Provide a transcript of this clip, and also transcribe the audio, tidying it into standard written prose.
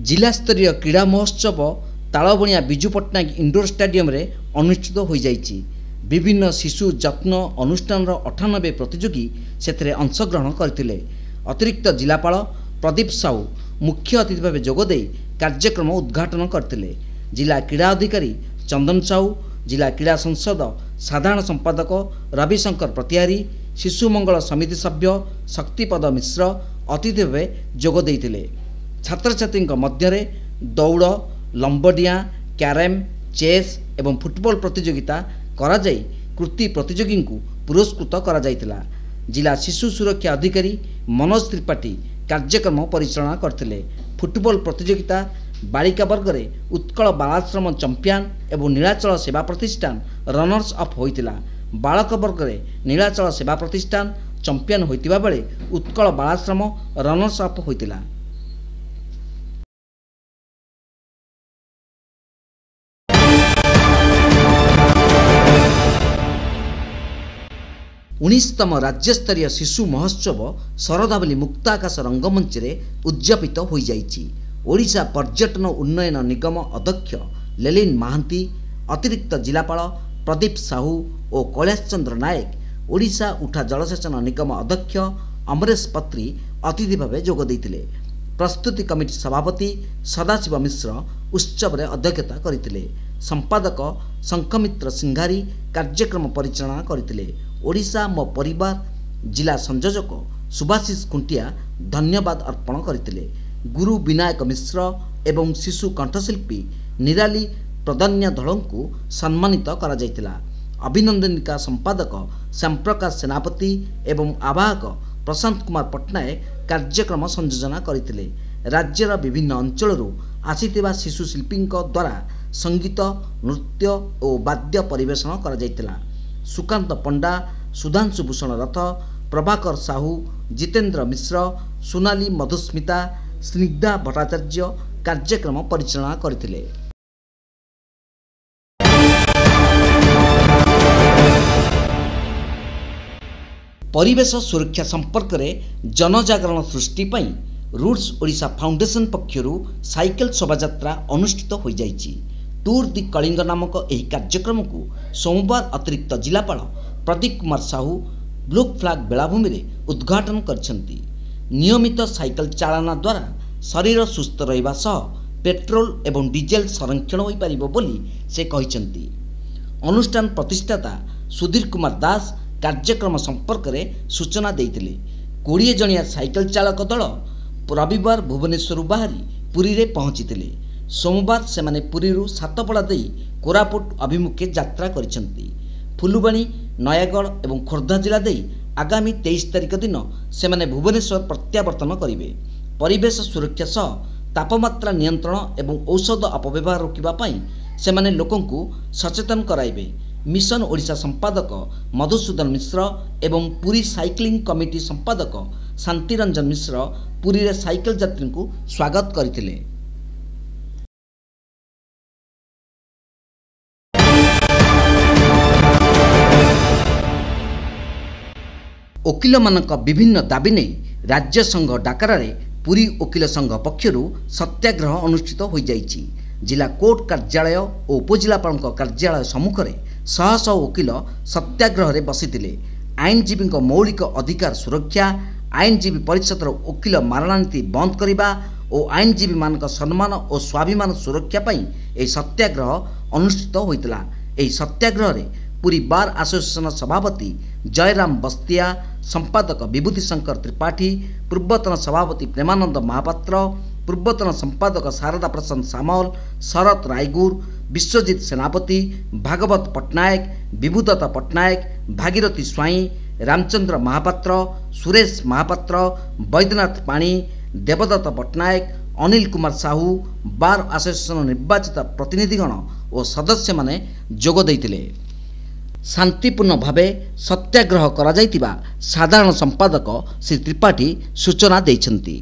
जिलास्तरीय क्रीड़ा महोत्सव तालबणिया बिजू पट्टनायक इंडोर स्टेडियम रे अनुष्ठित हो जाइछि। विभिन्न शिशु जत्न अनुष्ठान 98 प्रतियोगी सेथरे अंशग्रहण करथिले। अतिरिक्त जिलापाल प्रदीप साहू मुख्य अतिथि भाव जोगदे कार्यक्रम उद्घाटन करथिले। जिला क्रीड़ा अधिकारी चंदन साहू, जिला क्रीड़ा संसद साधारण संपादक रविशंकर प्रतिहारी, शिशु मंगल समिति सभ्य शक्तिपद मिश्र अतिथि भाव जोगदेइथिले। छात्र छात्री मध्य दौड़, लंबडिया, क्यारम, चेस एवं फुटबॉल प्रतियोगिता कराई कृति प्रतियोगी को पुरस्कृत करा। जिला शिशु सुरक्षा अधिकारी मनोज त्रिपाठी कार्यक्रम परिचालना करथिले। फुटबॉल प्रतियोगिता बालिका वर्ग में उत्कल बालाश्रम चंपियन एवं नीलाचल सेवा प्रतिष्ठान रनर्स अप होइतिला। बालक वर्ग में नीलाचल सेवा प्रतिष्ठान चंपियन होइतिबा बेले उत्कल बालाश्रम रनर्स अप होइतिला। 19तम राज्यस्तरीय शिशु महोत्सव शरदावली मुक्ताकाश रंगमंच रे उद्यापित हो जाइछि। ओडिशा पर्यटन उन्नयन निगम अध्यक्ष लेलिन महांती, अतिरिक्त जिलापाल प्रदीप साहू और कैलाश चंद्र नायक, ओडिशा उठा जलसेचन निगम अध्यक्ष अमरेश पत्री अतिथि भाव जोग देइतिले। प्रस्तुति कमिटी सभापति सदाशिव मिश्र उत्सव रे अध्यक्षता करथिले। संपादक शंखमित्र सिंघारी कार्यक्रम परिचालना करथिले। ओडिशा मो परिवार जिला संयोजक सुभाषिष खुंटिया धन्यवाद अर्पण करथिले। गुरु विनायक मिश्र एवं शिशु कंठशिल्पी निराली प्रधान्य दल को सम्मानित करा जायतिला। अभिनंदनिका संपादक श्यामप्रकाश सेनापति एवं आवाहक प्रशांत कुमार पट्टनायक कार्यक्रम संयोजना करथिले। राज्यर विभिन्न अंचल आसीथिबा शिशु शिल्पी द्वारा संगीत, नृत्य और वाद्य परिवेषण करा जायतिला। सुकांत पंडा, सुधांशु भूषण रथ, प्रभाकर साहू, जितेंद्र मिश्र, सोनाली मधुस्मिता, स्निग्धा भट्टाचार्य कार्यक्रम परिचालना करथिले। परिवेश सुरक्षा संपर्क में जनजागरण सृष्टि पई रूट्स ओडिशा फाउंडेशन पक्षरु साइकेल शोभायात्रा अनुष्ठित हो जाइछि। टूर दि कलिंग नामक यह कार्यक्रम को सोमवार अतिरिक्त जिलापाल प्रदीप कुमार साहू ब्लू फ्लैग बेलाभूमि में उद्घाटन करछंती। नियमित साइकेल चालना द्वारा शरीर सुस्थ रहिबा सह पेट्रोल एवं डीजेल संरक्षण हो पारिबो बोली से कहिसंती। अनुष्ठान प्रतिष्ठाता सुधीर कुमार दास कार्यक्रम संपर्क में सूचना देइतिले। 20 जणिया साइकेल चालक दल रविवार भुवनेश्वर बाहरी पुरी रे पहुंचीतिले। सोमवार सेमाने पुरीरू सातपड़ा दे कोरापुट अभिमुखे यात्रा करिसंती। फुलुबाणी, नयागढ़ एवं खोर्धा जिला दे आगामी 23 तारिख दिन सेमाने भुवनेश्वर प्रत्यावर्तन करिवे। परिवेश सुरक्षा सह तापमात्रा नियंत्रण एवं औषध अपव्यवहार रोकिबा पई सेमाने लोकंकु सचेतन कराइबे। मिशन ओडिशा संपादक मधुसूदन मिश्र एवं पुरी साइक्लिंग कमिटी संपादक शांतिरंजन मिश्र पुरी रे साइकेल यात्री को स्वागत करथिले। वकिल मानक विभिन्न दाबी नहीं राज्य संघ डाकरारे पुरी वकिल संघ पक्षरु सत्याग्रह अनुष्ठित हो जाइछि। जिला कोर्ट कार्यालय और उपजिलापाल कार्यालय सम्मुख में शह शह वकिल सत्याग्रह रे बसिथिले। आईनजीवी मौलिक अधिकार सुरक्षा, आईनजीवी परिषद वकिल मारणा नीति बंद करने और आईनजीवी मानक सम्मान और स्वाभिमान सुरक्षा पाई यह सत्याग्रह अनुष्ठित होइतिला। एही सत्याग्रह रे पुरी बार एसोसिएशन सभापति जयराम बस्तिया, संपादक विभूति शंकर त्रिपाठी, पूर्वतन सभापति प्रेमानंद महापात्र, पूर्वतन संपादक शारदा प्रसाद सामल, शरत रायगुर, विश्वजीत सेनापति, भागवत पट्टनायक, विभूदत्त पट्टनायक, भागीरथी स्वाई, रामचंद्र महापात्र, सुरेश महापात्र, बैद्यनाथ पाणी, देवदत्त पट्टनायक, अनिल कुमार साहू, बार एसोसिएशन निर्वाचित प्रतिनिधिगण और सदस्य माने जोग देइतिले। शांतिपूर्ण भावे सत्याग्रह करा जाइतिबा साधारण संपादक श्री त्रिपाठी सूचना दैछंती।